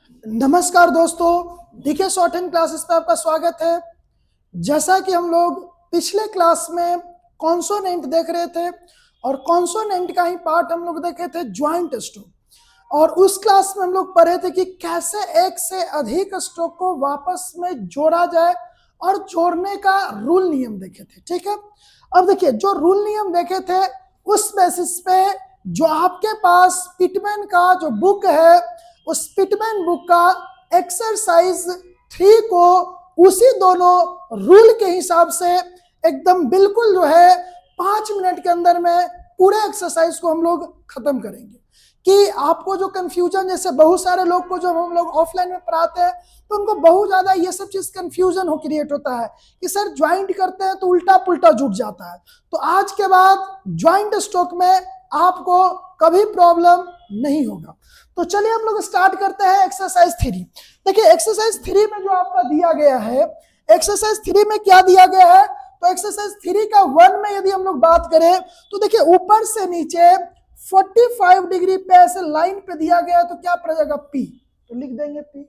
नमस्कार दोस्तों, DK short hand classes में आपका स्वागत है। जैसा कि हम लोग पिछले क्लास में कॉन्सोनेंट देख रहे थे और कॉन्सोनेंट का ही पार्ट हम लोग देखे थे ज्वाइंट स्ट्रोक, और उस क्लास में हम लोग पढ़े थे कि कैसे एक से अधिक स्ट्रोक को वापस में जोड़ा जाए और जोड़ने का रूल नियम देखे थे। ठीक है, अब देखिए जो रूल नियम देखे थे उस बेसिस पे जो आपके पास पिटमैन का जो बुक है उस पिटमैन बुक का एक्सरसाइज 3 को उसी दोनों रूल के हिसाब से एकदम बिल्कुल जो है 5 मिनट के अंदर में पूरे एक्सरसाइज को हम लोग खत्म करेंगे। कि आपको जो कंफ्यूजन, जैसे बहुत सारे लोग को जब हम लोग ऑफलाइन में पढ़ाते हैं तो उनको बहुत ज्यादा ये सब चीज कंफ्यूजन हो क्रिएट होता है कि सर ज्वाइंट करते हैं तो उल्टा पुल्टा जुट जाता है। तो आज के बाद ज्वाइंट स्ट्रोक में आपको कभी प्रॉब्लम नहीं होगा। तो चलिए हम लोग स्टार्ट करते हैं एक्सरसाइज 3। देखिए एक्सरसाइज 3 में जो आपका दिया गया है, एक्सरसाइज 3 में क्या दिया गया है, तो एक्सरसाइज 3 का 1 में यदि हम लोग बात करें तो देखिए ऊपर से नीचे 45 डिग्री पे ऐसे लाइन पे दिया गया है तो क्या पड़ जाएगा P, तो लिख देंगे P।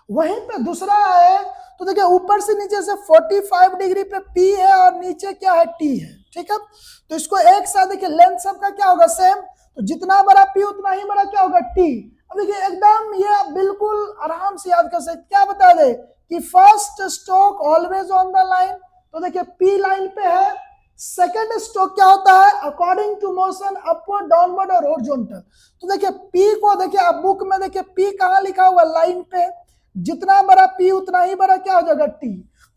वहीं पे दूसरा है तो देखिए ऊपर से नीचे से 45 डिग्री पे P है और नीचे क्या है T है। ठीक है, तो इसको एक साथ देखिए लेंथ सबका क्या होगा सेम, तो जितना बड़ा P उतना ही बड़ा क्या होगा T। अब देखिए एकदम ये बिल्कुल आराम से याद कर सकते, क्या बता दे कि first stroke always on the line, तो देखिए P लाइन पे है। सेकेंड स्ट्रोक क्या होता है, according to motion upward downward और हॉरिजॉन्टल। तो देखिए P को देखिए अब बुक में देखिए P कहाँ लिखा हुआ लाइन पे, जितना बड़ा P उतना ही बड़ा क्या हो जाएगा T।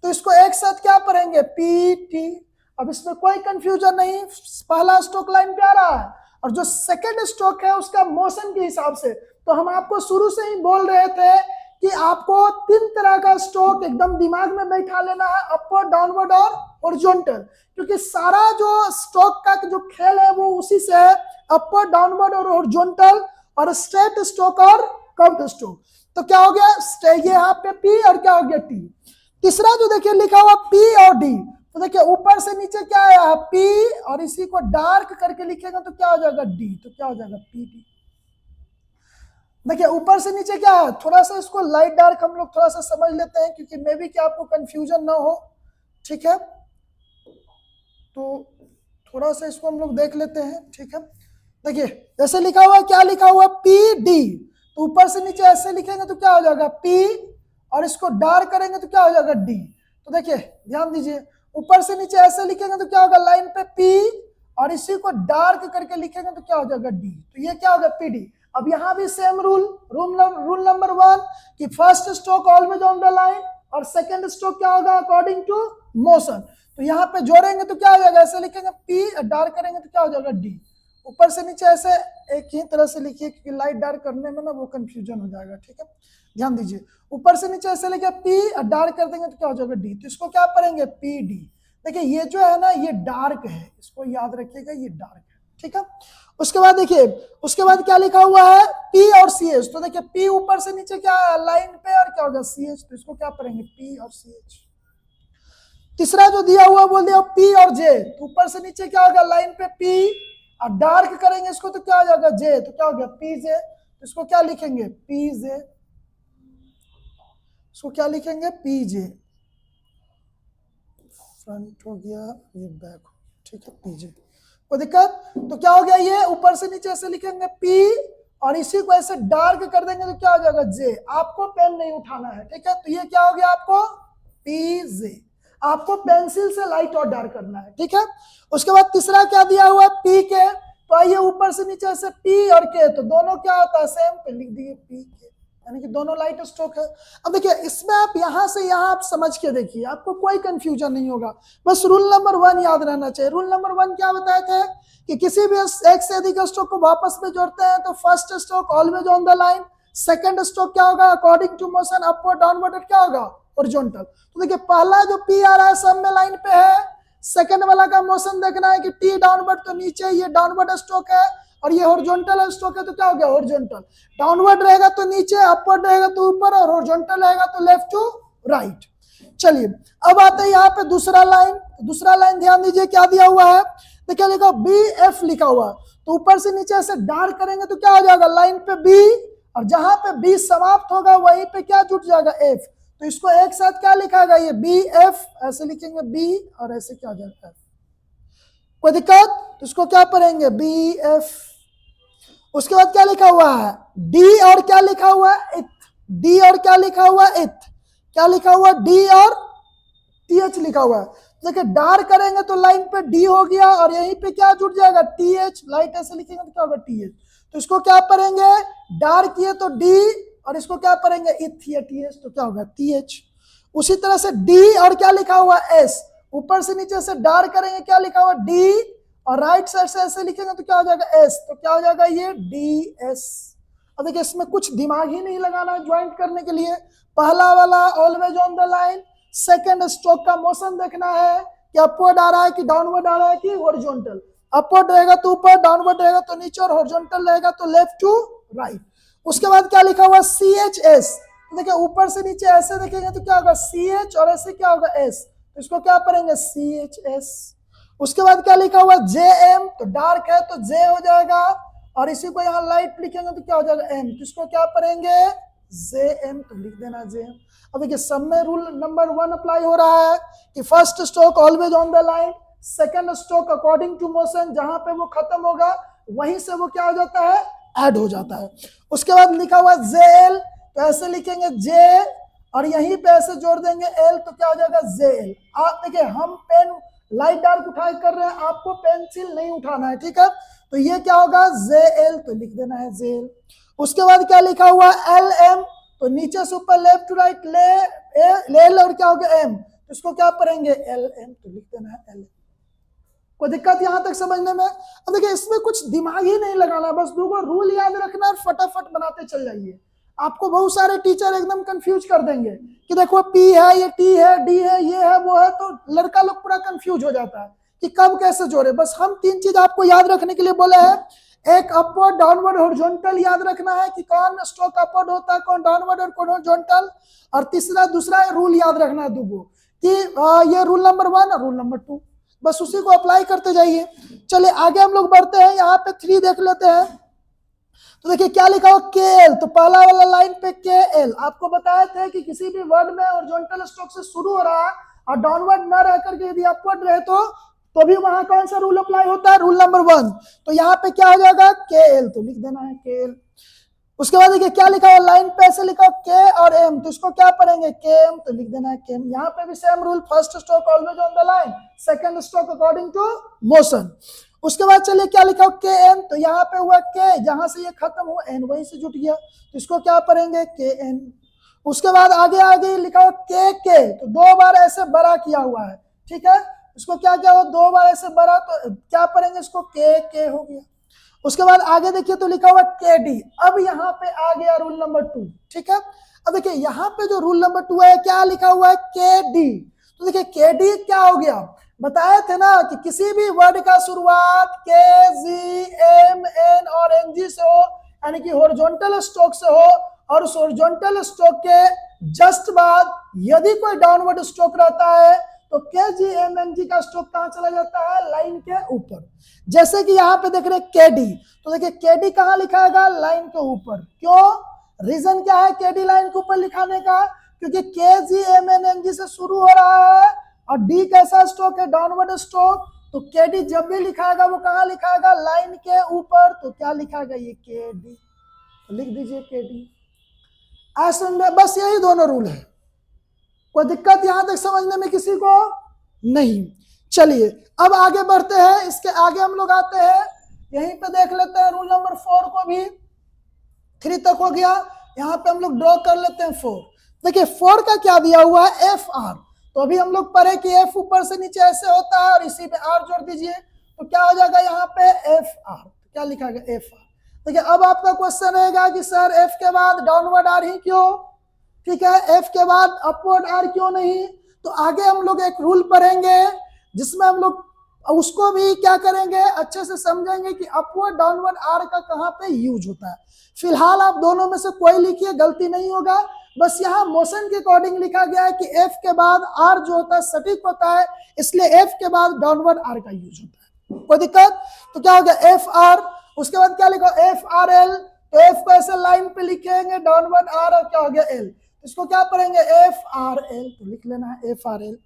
तो इसको एक साथ क्या पढ़ेंगे P T। अब इसमें कोई कंफ्यूजन नहीं, पहला स्ट्रोक लाइन पे आ रहा है और जो सेकेंड स्ट्रोक है उसका मोशन के हिसाब से। तो हम आपको शुरू से ही बोल रहे थे कि आपको 3 तरह का स्ट्रोक एकदम दिमाग में बैठा लेना है, अपवर्ड डाउनवर्ड और हॉरिजॉन्टल, क्योंकि सारा जो स्ट्रोक का जो खेल है वो उसी से है, अपवर्ड डाउनवर्ड और हॉरिजॉन्टल और स्ट्रेट स्ट्रोक और कर्व्ड स्ट्रोक। तो क्या हो गया ये यहाँ पे P और क्या हो गया T। तीसरा जो देखिए लिखा हुआ P और D, तो देखिए ऊपर से नीचे क्या आया P और इसी को डार्क करके लिखेगा तो क्या हो जाएगा D, तो क्या हो जाएगा PT। देखिए ऊपर से नीचे क्या है, थोड़ा सा इसको लाइट डार्क हम लोग थोड़ा सा समझ लेते हैं क्योंकि मे भी क्या आपको कंफ्यूजन ना हो। ठीक है, तो थोड़ा सा इसको हम लोग देख लेते हैं। ठीक है, देखिए जैसे लिखा हुआ है, क्या लिखा हुआ PD, तो ऊपर से नीचे ऐसे लिखेंगे तो क्या हो जाएगा P और इसको डार्क करेंगे तो क्या हो जाएगा D। तो देखिए ध्यान दीजिए, ऊपर से नीचे ऐसे लिखेंगे तो क्या होगा लाइन पे P और इसी को डार्क करके लिखेंगे तो क्या हो जाएगा D, तो ये क्या होगा PD। अब यहाँ भी सेम रूल नंबर 1 कि first stroke always on the line और सेकंड स्ट्रोक क्या होगा अकॉर्डिंग टू मोशन। तो यहाँ पे जोड़ेंगे तो क्या हो जाएगा, ऐसे लिखेंगे P, डार्क करेंगे तो क्या हो जाएगा D। ऊपर से नीचे ऐसे एक ही तरह से लिखिए क्योंकि लाइट डार्क करने में ना वो कंफ्यूजन हो जाएगा। ठीक है, ध्यान दीजिए, ऊपर से नीचे ऐसे लिखे P और डार्क कर देंगे तो क्या हो जाएगा D। तो इसको क्या पढ़ेंगे PD। देखिए ये जो है ना ये डार्क है, इसको याद रखिएगा ये डार्क है। ठीक है, उसके बाद देखिए उसके बाद क्या लिखा हुआ है P और CH। तो देखिए P ऊपर से नीचे क्या है लाइन पे और क्या होगा CH, तो इसको क्या पढ़ेंगे P और CH। तीसरा जो दिया हुआ बोल दिया P और J, तो ऊपर से नीचे क्या होगा लाइन पे P और डार्क करेंगे इसको तो क्या हो जाएगा J, तो क्या हो गया PJ। तो इसको क्या लिखेंगे PJ, इसको क्या लिखेंगे PJ। फ्रंट हो गया ये बैक हो गया। ठीक है PJ, कोई दिक्कत। तो क्या हो गया ये ऊपर से नीचे ऐसे लिखेंगे P और इसी को ऐसे डार्क कर देंगे तो क्या हो जाएगा J। आपको पेन नहीं उठाना है। ठीक है, तो ये क्या हो गया आपको PJ, आपको पेंसिल से लाइट और डार्क करना है। ठीक है, उसके बाद तीसरा क्या दिया हुआ P के, तो आइए ऊपर से नीचे ऐसे P और K, तो दोनों क्या होता है सेम, पे लिख दिए P K, यानी कि दोनों लाइट स्ट्रोक है। अब देखिए इसमें आप यहाँ से यहाँ आप समझ के देखिए, आपको कोई कंफ्यूजन नहीं होगा, बस रूल नंबर 1 याद रहना चाहिए। रूल नंबर 1 क्या बताए थे कि किसी भी एक से अधिक स्ट्रोक को वापस में जोड़ते हैं तो first stroke always on the line, second stroke क्या होगा according to motion upward downward क्या होगा हॉरिजॉन्टल। तो देखिए पहला जो P आ रहा है सब में लाइन पे है, सेकंड वाला का मोशन देखना है कि T डाउनवर्ड तो नीचे ये डाउनवर्ड स्ट्रोक है और ये हॉरिजॉन्टल स्ट्रोक है तो क्या हो गया हॉरिजॉन्टल। डाउनवर्ड रहेगा तो नीचे, अपवर्ड रहेगा तो ऊपर और हॉरिजॉन्टल रहेगा तो लेफ्ट टू राइट। चलिए अब आते हैं यहाँ पे दूसरा लाइन। दूसरा लाइन ध्यान दीजिए क्या दिया हुआ है, देखिए लिखा BF लिखा हुआ, तो ऊपर से नीचे ऐसे डार्क करेंगे तो क्या हो जाएगा लाइन पे B और जहां पे बी समाप्त होगा वहीं पे क्या जुट जाएगा, एफ। तो इसको एक साथ क्या लिखा गया, ये बी एफ ऐसे लिखेंगे, बी और ऐसे क्या हो जाएगा एफ। कोई दिक्कत? तो इसको क्या पढ़ेंगे, बी एफ। उसके बाद क्या लिखा हुआ है, डी और क्या लिखा हुआ है, इथ। डी और क्या लिखा हुआ है, इथ। क्या लिखा हुआ, डी और टी एच लिखा हुआ है। देखिए डार करेंगे तो लाइन पे डी हो गया और यहीं पे क्या जुट जाएगा, टी एच। लाइट ऐसे लिखेंगे तो क्या होगा, टी एच। तो इसको क्या पढ़ेंगे, डार किए तो डी और इसको क्या पढ़ेंगे, इथ या टी एच, तो क्या होगा, टी एच। उसी तरह से डी और क्या लिखा हुआ, एस। ऊपर से नीचे से डार करेंगे, क्या लिखा हुआ, डी और राइट साइड से ऐसे लिखेंगे तो क्या हो जाएगा, एस। तो क्या हो जाएगा, ये डी एस। अब देखिए इसमें कुछ दिमाग ही नहीं लगाना ज्वाइंट करने के लिए। पहला वाला always on the line, second stroke का मोशन देखना है कि अपवर्ड आ रहा है कि डाउनवर्ड आ रहा है कि हॉरिजॉन्टल। अपवर्ड रहेगा तो ऊपर, डाउनवर्ड रहेगा तो नीचे, और हॉरिजॉन्टल रहेगा तो लेफ्ट टू राइट। उसके बाद क्या लिखा हुआ, सी एच एस। तो देखिए ऊपर से नीचे ऐसे देखेंगे तो क्या होगा, सी एच और ऐसे क्या होगा, एस। तो इसको क्या पढ़ेंगे, सी एच एस। उसके बाद क्या लिखा हुआ, जे एम। तो डार्क है तो जे हो जाएगा और इसी को यहाँ लाइट लिखेंगे तो क्या हो जाएगा, एम। तो इसको क्या पढ़ेंगे, जे एम। तो लिख देना जे एम। अब देखिए सब में रूल नंबर 1 अप्लाई हो रहा है कि first stroke always on the line, second stroke according to motion, जहां पे वो खत्म होगा वहीं से वो क्या हो जाता है, ऐड हो जाता है। उसके बाद लिखा हुआ जे एल। तो ऐसे लिखेंगे जे और यहीं पे ऐसे जोड़ देंगे एल, तो क्या हो जाएगा, जे एल। आप देखिए हम पेन लाइट डार्क उठा कर रहे हैं, आपको पेंसिल नहीं उठाना है, ठीक है। तो ये क्या होगा, जे एल। तो लिख देना है जे एल। उसके बाद क्या लिखा हुआ, एल एम। तो नीचे से ऊपर लेफ्ट टू राइट ले और क्या हो गया, एम। तो इसको क्या पढ़ेंगे, एल एम। तो लिख देना है एल एम। कोई दिक्कत यहां तक समझने में? अब देखिए इसमें कुछ दिमाग ही नहीं लगाना, बस दो रूल याद रखना और फटाफट बनाते चल जाइए। आपको बहुत सारे टीचर एकदम कंफ्यूज कर देंगे कि देखो पी है, ये टी है, डी है, ये है, वो है। तो लड़का लोग पूरा कंफ्यूज हो जाता है कि कब कैसे जोड़े। बस हम 3 चीज आपको याद रखने के लिए बोले हैं। एक अपवर्ड, डाउनवर्ड, हॉरिजॉन्टल याद रखना है कि कौन स्ट्रोक अपवर्ड होता है, कौन डाउनवर्ड और कौन हॉरिजॉन्टल। और दूसरा रूल याद रखना है दूगो कि ये रूल नंबर 1 और रूल नंबर 2। बस उसी को अप्लाई करते जाइए। चलिए आगे हम लोग बढ़ते हैं, यहाँ पे 3 देख लेते हैं। तो देखिए क्या लिखा हो, के एल। तो पहला वाला लाइन पे के एल। आपको बताए थे कि किसी भी वर्ड में हॉरिजॉन्टल स्ट्रोक से शुरू हो रहा है और डाउनवर्ड न रह करके यदि अपवर्ड रहे तो भी वहां कौन सा रूल अप्लाई होता है, रूल नंबर 1। तो यहाँ पे क्या हो जाएगा, के एल। तो लिख देना है के एल। उसके बाद देखिए क्या लिखा हुआ, लाइन पे ऐसे लिखा के और एम। तो इसको क्या पढ़ेंगे, के एम। तो लिख देना है के एम। यहाँ पे भी same rule, first stroke always on the line, second stroke according to motion. उसके बाद चलिए क्या लिखा हो, के एन। तो यहाँ पे हुआ के, जहां से ये खत्म हुआ एन वहीं से जुट गया, तो इसको क्या पढ़ेंगे, के एन। उसके बाद आगे लिखा हो के। तो 2 बार ऐसे बड़ा किया हुआ है, ठीक है। इसको क्या क्या हो, 2 बार ऐसे बड़ा, तो क्या पढ़ेंगे इसको, के हो गया। उसके बाद आगे देखिए तो लिखा हुआ के डी। अब यहाँ पे आ गया रूल नंबर 2, ठीक है। अब देखिए यहाँ पे जो रूल नंबर 2 है, क्या लिखा हुआ है, के डी। तो देखिए के डी क्या हो गया, बताए थे ना कि किसी भी वर्ड का शुरुआत के, जी, एम, एन और एन जी से हो, यानी कि हॉरिजॉन्टल स्ट्रोक से हो, और उस हॉरिजॉन्टल स्ट्रोक के जस्ट बाद यदि कोई डाउनवर्ड स्ट्रोक रहता है तो के जी एम एन जी का स्ट्रोक कहां चला जाता है, लाइन के ऊपर। जैसे कि यहाँ पे देख रहे के डी। तो देखिए के डी कहां लिखाएगा, लाइन के ऊपर। क्यों, रीजन क्या है के डी लाइन के ऊपर लिखाने का, क्योंकि K G M N N G से शुरू हो रहा है और डी कैसा स्ट्रोक है, डाउनवर्ड स्ट्रोक। तो के डी जब भी लिखाएगा वो कहां लिखाएगा, लाइन के ऊपर। तो क्या लिखाएगा, ये के डी। तो लिख दीजिए के डी। बस यही दोनों रूल है। कोई दिक्कत यहां तक समझने में किसी को नहीं? चलिए अब आगे बढ़ते हैं। इसके आगे हम लोग आते हैं, यहीं पे देख लेते हैं रूल नंबर 4 को भी। 3 तक हो गया, यहाँ पे हम लोग ड्रॉ कर लेते हैं 4। देखिए 4 का क्या दिया हुआ है, एफ आर। तो अभी हम लोग पढ़े कि एफ ऊपर से नीचे ऐसे होता है और इसी पे आर जोड़ दीजिए, तो क्या हो जाएगा यहाँ पे एफ आर। तो क्या लिखा गया, एफ आर। देखिए अब आपका क्वेश्चन रहेगा कि सर एफ के बाद डाउनवर्ड आर ही क्यों, ठीक है, एफ के बाद अपवर्ड आर क्यों नहीं। तो आगे हम लोग एक रूल पढ़ेंगे जिसमें हम लोग उसको भी क्या करेंगे, अच्छे से समझेंगे कि अपवर्ड डाउनवर्ड आर का कहाँ पे यूज होता है। फिलहाल आप दोनों में से कोई लिखिए, गलती नहीं होगा। बस यहाँ मोशन के अकॉर्डिंग लिखा गया है कि एफ के बाद आर जो होता है सटीक होता है, इसलिए एफ के बाद डाउनवर्ड आर का यूज होता है। कोई दिक्कत? तो क्या हो गया, एफ आर। उसके बाद क्या लिखा, एफ आर एल। तो एफ को ऐसे लाइन पे लिखेंगे डाउनवर्ड आर, और क्या हो गया एल, इसको क्या पढ़ेंगे एफ आर एल, तो लिख लेना है एफ आर एल।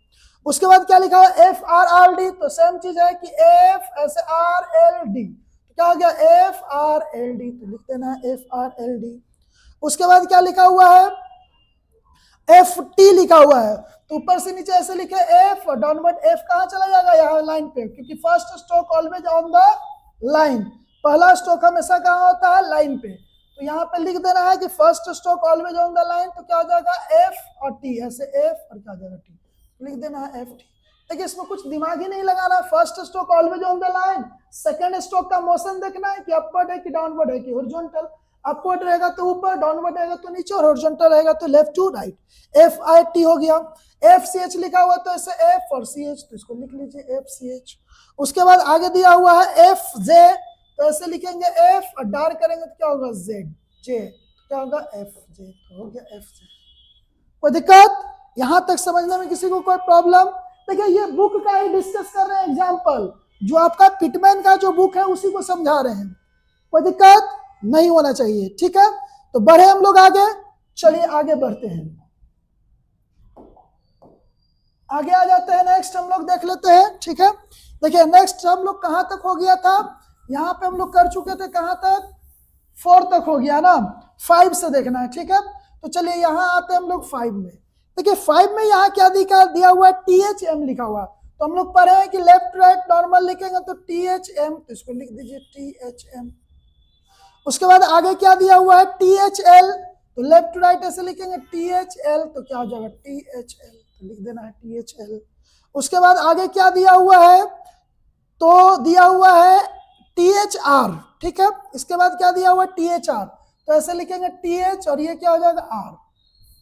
उसके बाद क्या लिखा हुआ एफ आर आर डी, तो सेम चीज है कि एफ ऐसे आर एल डी, तो क्या हो गया एफ आर एल डी, तो लिख देना है एफ आर एल डी। उसके बाद क्या लिखा हुआ है एफ टी लिखा हुआ है, तो ऊपर से नीचे ऐसे लिखे एफ, डाउनवर्ड एफ कहाँ चला जाएगा यहाँ लाइन पे, क्योंकि first stroke always on the line, पहला स्ट्रोक हमेशा कहाँ होता है लाइन पे, तो यहाँ पे लिख देना है कि first stroke always on the line, तो क्या हो जाएगा एफ और टी, ऐसे एफ और क्या हो जाएगा टी, लिख देना है एफ टी। देखिए इसमें कुछ दिमाग ही नहीं लगाना, first stroke always on the line, second stroke का मोशन देखना है कि अपवर्ड है कि डाउनवर्ड है कि हॉरिजॉन्टल, अपवर्ड रहेगा तो ऊपर, डाउनवर्ड रहेगा तो नीचे, और हॉरिजॉन्टल रहेगा तो left to right, F I T हो गया। एफ सी एच लिखा हुआ तो ऐसे एफ और सी एच, तो इसको लिख लीजिए एफ सी एच। उसके बाद आगे दिया हुआ है एफ जे, तो ऐसे लिखेंगे एफ और डार्क करेंगे तो क्या होगा जेड जे, क्या होगा एफ जे, तो हो गया एफ जे। कोई दिक्कत यहां तक समझने में किसी को कोई प्रॉब्लम? देखिए ये बुक का ही डिस्कस कर रहे हैं, एग्जाम्पल जो आपका पिटमैन का जो बुक है उसी को समझा रहे हैं, कोई दिक्कत नहीं होना चाहिए, ठीक है। तो बढ़े हम लोग आगे, चलिए आगे बढ़ते हैं, आगे आ जाते हैं, नेक्स्ट हम लोग देख लेते हैं, ठीक है। देखिए नेक्स्ट हम लोग कहां तक हो गया था, यहाँ पे हम लोग कर चुके थे कहां तक, 4 तक हो गया ना, 5 से देखना है, ठीक है। तो चलिए यहाँ आते हैं हम लोग 5 में। देखिए 5 में यहाँ क्या दिया हुआ है टी एच एम लिखा हुआ, तो हम लोग पढ़े हैं कि लेफ्ट राइट नॉर्मल लिखेंगे तो टी एच एम, तो इसको लिख दीजिए टी एच एम। उसके बाद आगे क्या दिया हुआ है टी एच एल, तो लेफ्ट टू राइट ऐसे लिखेंगे टी एच एल, तो क्या हो जाएगा टी एच एल, तो लिख देना है टी एच एल। उसके बाद आगे क्या दिया हुआ है, तो दिया हुआ है टी एच आर, ठीक है। इसके बाद क्या दिया हुआ है टी एच आर, तो ऐसे लिखेंगे टी एच और ये क्या हो जाएगा आर,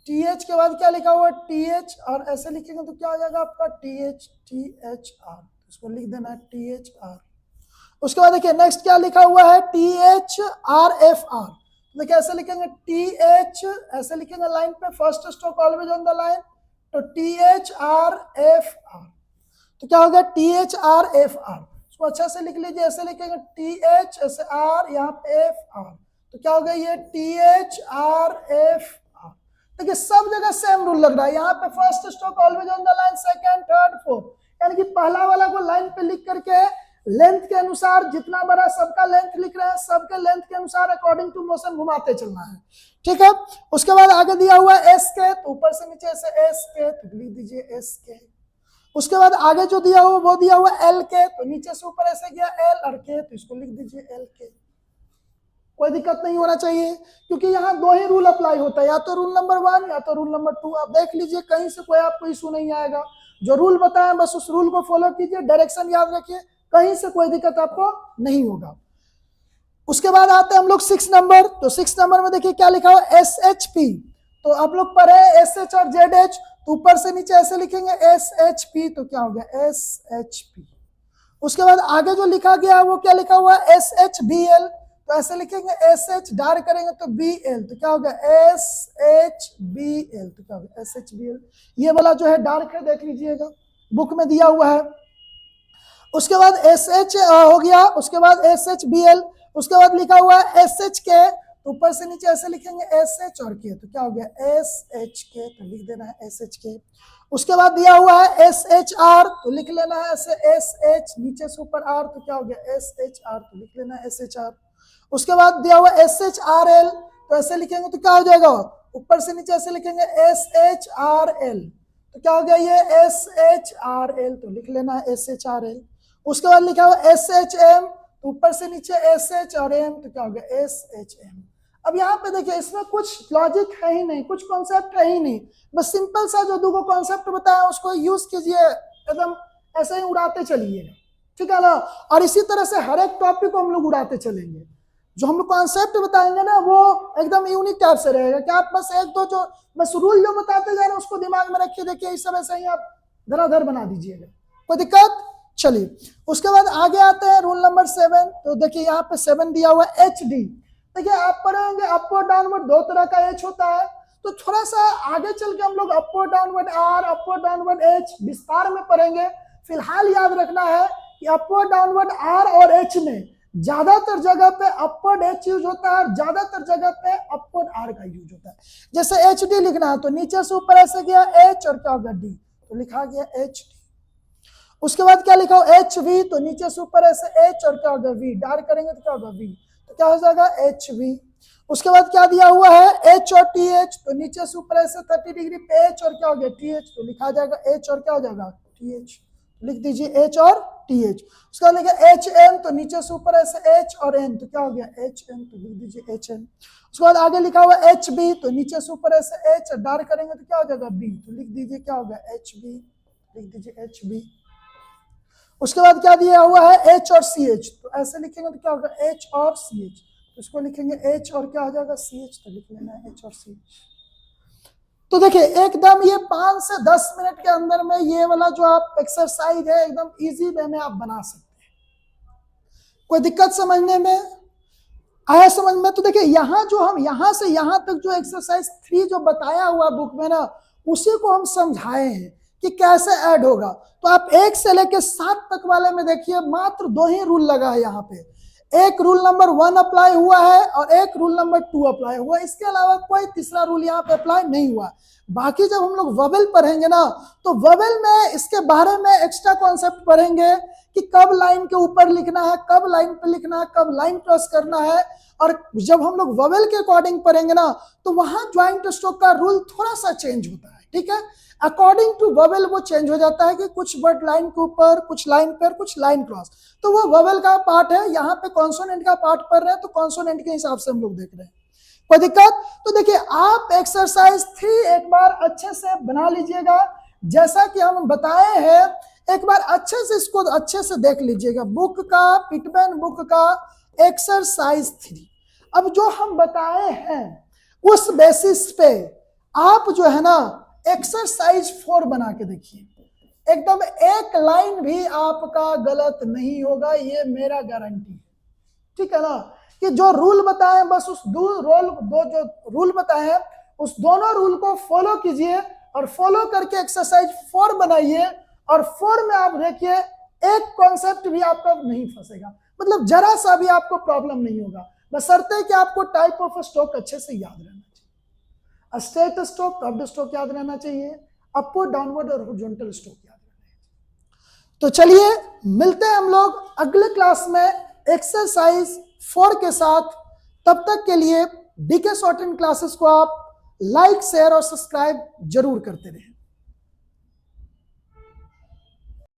टी एच के बाद क्या लिखा हुआ है टी एच और ऐसे लिखेंगे तो क्या हो जाएगा आपका टी एच आर, इसको लिख देना है टी एच आर। उसके बाद देखिए नेक्स्ट क्या लिखा हुआ है T H R F R, देखिए ऐसे लिखेंगे टी एच, ऐसे लिखेंगे लाइन पे, first stroke always on the line, तो T H R F R, तो क्या हो गया T H R F R. इसको अच्छा से लिख लीजिए, ऐसे लिखेंगे टी एच ऐसे आर, यहाँ पे एफ आर, तो क्या हो गया ये T H R F R. देखिए सब जगह सेम रूल लग रहा है, यहाँ पे first stroke always on the line, second third fourth, यानी कि पहला वाला को लाइन पे लिख करके लेंथ के अनुसार, जितना बड़ा सबका लेंथ लिख रहे हैं सबके लेंथ के अनुसार अकॉर्डिंग टू मोशन घुमाते चलना है, ठीक है। उसके बाद आगे दिया हुआ है एस के, तो ऊपर से नीचे ऐसे एस के, तो लिख दीजिए एस के। उसके बाद आगे जो दिया हुआ वो दिया हुआ एल के, तो नीचे से ऊपर ऐसे गया एल और के, तो इसको लिख दीजिए एल के। कोई दिक्कत नहीं होना चाहिए, क्योंकि यहाँ 2 ही रूल अप्लाई होता है, या तो रूल नंबर 1 या तो रूल नंबर 2। आप देख लीजिए कहीं से कोई आपको इशू नहीं आएगा, जो रूल बताया बस उस रूल को फॉलो कीजिए, डायरेक्शन याद रखिए, कहीं से कोई दिक्कत आपको नहीं होगा। उसके बाद आते हैं हम लोग 6 नंबर, तो 6 नंबर में देखिए क्या लिखा हुआ एस एच पी, तो आप लोग पढ़े एस एच और जेड एच, तो ऊपर से नीचे ऐसे लिखेंगे एस एच पी, तो क्या हो गया एस एच पी। उसके बाद आगे जो लिखा गया है वो क्या लिखा हुआ है एस एच बी एल, तो ऐसे लिखेंगे एस एच डार्क करेंगे तो बी एल, तो क्या होगा एस एच बी एल, तो क्या होगा एस एच बी एल। ये वाला जो है डार्क है, देख लीजिएगा बुक में दिया हुआ है। उसके बाद एस एच हो गया, उसके बाद एस एच बी एल, उसके बाद लिखा हुआ है एस एच के, तो ऊपर से नीचे ऐसे लिखेंगे एस एच और के, तो क्या हो गया एस एच के, तो लिख देना है एस एच के। उसके बाद दिया हुआ है एस एच आर, तो लिख लेना है ऐसे एस एच, नीचे से ऊपर आर, तो क्या हो गया एस एच आर, तो लिख लेना है एस एच आर। उसके बाद दिया हुआ एस एच आर एल, तो ऐसे लिखेंगे तो क्या हो जाएगा, ऊपर से नीचे ऐसे लिखेंगे एस एच आर एल, तो क्या हो गया ये एस एच आर एल, तो लिख लेना है एस एच आर एल। उसके बाद लिखा हुआ एस एच एम, तो ऊपर से नीचे एस एच और एम, तो क्या हो गया एस एच एम। अब यहाँ पे देखिए इसमें कुछ लॉजिक है ही नहीं, कुछ कॉन्सेप्ट है ही नहीं, बस सिंपल सा जो 2 कॉन्सेप्ट बताया उसको यूज कीजिए, एकदम ऐसे ही उड़ाते चलिएगा, ठीक है ना। और इसी तरह से हर एक टॉपिक को हम लोग उड़ाते चलेंगे, जो हम लोग कॉन्सेप्ट बताएंगे ना वो एकदम यूनिक टाइप से रहेगा, कि आप बस 1-2 जो बस रूल जो बताते जा रहे हैं उसको दिमाग में रखिए, देखिए इस तरह से ही आप धराधर बना दीजिएगा, कोई दिक्कत। चलिए उसके बाद आगे आते हैं रूल नंबर 7, तो देखिए यहाँ पे 7 दिया हुआ है एच डी। देखिए आप पढ़ेंगे अपवर्ड डाउनवर्ड 2 तरह का एच होता है, तो थोड़ा सा आगे चल के हम लोग upward downward R, upward downward H विस्तार में पढ़ेंगे। फिलहाल याद रखना है कि अपवर्ड डाउनवर्ड आर और एच में ज्यादातर जगह पे अपवर्ड एच यूज होता है और ज्यादातर जगह पे अपवर्ड आर का यूज होता है। जैसे एच डी लिखना है तो नीचे से ऊपर ऐसे गया एच और क्या होगा डी, तो लिखा गया एच डी। उसके बाद क्या लिखा हो एच वी, तो नीचे से ऊपर ऐसे एच और क्या होगा वी, डार्क करेंगे तो क्या होगा वी, तो क्या हो जाएगा एच वी। उसके बाद क्या दिया हुआ है एच और टी एच, तो नीचे से ऊपर ऐसे 30 डिग्री पे एच और क्या हो गया टी एच, तो लिखा जाएगा एच और क्या हो जाएगा टी एच, लिख दीजिए एच और टी एच। उसके बाद लिखा एच एन, तो नीचे से ऊपर ऐसे एच और एन, तो क्या हो गया एच एन, तो लिख दीजिए एच एन। उसके बाद आगे लिखा हुआ एच बी, तो नीचे से ऊपर ऐसे एच डार्क करेंगे तो क्या हो जाएगा बी, तो लिख दीजिए क्या होगा एच बी, लिख दीजिए एच बी। उसके बाद क्या दिया हुआ है एच और सी एच, तो ऐसे लिखेंगे तो क्या होगा एच और सी एच, उसको लिखेंगे एच और क्या हो जाएगा सी एच, तो लिख लेना है एच और सी एच। तो देखिए एकदम ये 5 से 10 मिनट के अंदर में ये वाला जो आप एक्सरसाइज है एकदम इजी वे में आप बना सकते हैं। कोई दिक्कत समझने में आया समझ में? तो देखिए यहाँ जो हम यहाँ से यहाँ तक जो एक्सरसाइज 3 जो बताया हुआ बुक में ना, उसी को हम समझाए हैं कि कैसे ऐड होगा। तो आप 1 से लेकर 7 तक वाले में देखिए मात्र 2 ही रूल लगा है यहाँ पे। एक रूल नंबर 1 अप्लाई हुआ है और एक रूल नंबर 2 अप्लाई हुआ, इसके अलावा कोई तीसरा रूल यहाँ पे अप्लाई नहीं हुआ। बाकी जब हम लोग ववेल पढ़ेंगे ना, तो ववेल में इसके बारे में एक्स्ट्रा कॉन्सेप्ट पढ़ेंगे कि कब लाइन के ऊपर लिखना है, कब लाइन पे लिखना है, कब लाइन क्रॉस करना है। और जब हम लोग ववेल के अकॉर्डिंग पढ़ेंगे ना, तो वहां ज्वाइंट स्ट्रोक का रूल थोड़ा सा चेंज होता है, ठीक है। अकॉर्डिंग टू ववेल वो चेंज हो जाता है कि कुछ वर्ड लाइन के ऊपर, कुछ लाइन पर, कुछ लाइन क्रॉस, तो वो ववेल का पार्ट है। यहाँ पे कॉन्सोनेंट का पार्ट पढ़ रहे हैं तो कॉन्सोनेंट के हिसाब से हम लोग देख रहे हैं। कोई दिक्कत? तो देखिए आप एक्सरसाइज 3 एक बार अच्छे से बना लीजिएगा, जैसा कि हम बताए हैं। एक बार अच्छे से इसको अच्छे से देख लीजिएगा, बुक का, पिटमैन बुक का एक्सरसाइज 3। अब जो हम बताए हैं उस बेसिस पे आप जो है ना एक्सरसाइज 4 बना के देखिए, एकदम एक लाइन भी आपका गलत नहीं होगा, ये मेरा गारंटी है, ठीक है ना। कि जो रूल बताए बस उस दो जो रूल बताए हैं उस दोनों रूल को फॉलो कीजिए और फॉलो करके एक्सरसाइज 4 बनाइए। और 4 में आप देखिए एक कॉन्सेप्ट भी आपका नहीं फंसेगा, मतलब जरा सा भी आपको प्रॉब्लम नहीं होगा, बशर्ते कि आपको टाइप ऑफ स्ट्रोक अच्छे से याद रहना चाहिए। स्ट्रेट स्ट्रोक, कर्व्ड स्ट्रोक याद रहना चाहिए, अपवर्ड, डाउनवर्ड और हॉरिजॉन्टल स्ट्रोक याद रहना चाहिए। तो चलिए मिलते हैं हम लोग अगले क्लास में एक्सरसाइज 4 के साथ। तब तक के लिए डीके शॉर्ट हैंड क्लासेस को आप लाइक, शेयर और सब्सक्राइब जरूर करते रहें।